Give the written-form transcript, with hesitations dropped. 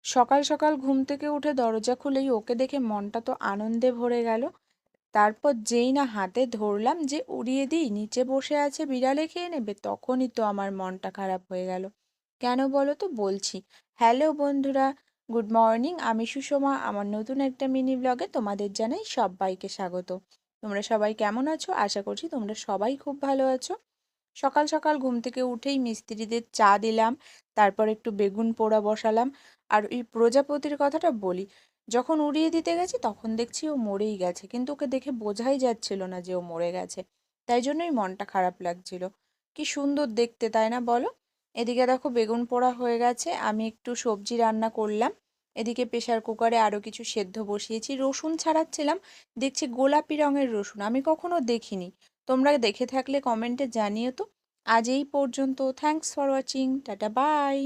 সকাল সকাল ঘুম থেকে উঠে দরজা খুলেই ওকে দেখে মনটা তো আনন্দে ভরে গেল। তারপর যেই না হাতে ধরলাম যে উড়িয়ে দিই, নিচে বসে আছে বিড়ালে খেয়ে নেবে, তখনই তো আমার মনটা খারাপ হয়ে গেল। কেন বলো তো? বলছি। হ্যালো বন্ধুরা, গুড মর্নিং। আমি সুষমা। আমার নতুন একটা মিনি ব্লগে তোমাদের জানাই সবাইকে স্বাগত। তোমরা সবাই কেমন আছো? আশা করছি তোমরা সবাই খুব ভালো আছো। সকাল সকাল ঘুম থেকে উঠেই মিস্ত্রিদের চা দিলাম, তারপর একটু বেগুন পোড়া বসালাম। আর এই প্রজাপতির কথাটা বলি, যখন উড়িয়ে দিতে গেছি তখন দেখছি ও মরেই গেছে, কিন্তু ওকে দেখে বোঝাই যাচ্ছিল না যে ও মরে গেছে। তাই জন্যই মনটা খারাপ লাগছিল। কি সুন্দর দেখতে, তাই না বলো? এদিকে দেখো বেগুন পোড়া হয়ে গেছে, আমি একটু সবজি রান্না করলাম। এদিকে প্রেসার কুকারে আরও কিছু সেদ্ধ বসিয়েছি, রসুন ছাড়াচ্ছিলাম। দেখছি গোলাপি রঙের রসুন, আমি কখনো দেখিনি। তোমরা দেখে থাকলে কমেন্টে জানিও তো। আজ এই পর্যন্ত। Thanks for watching. Tata bye.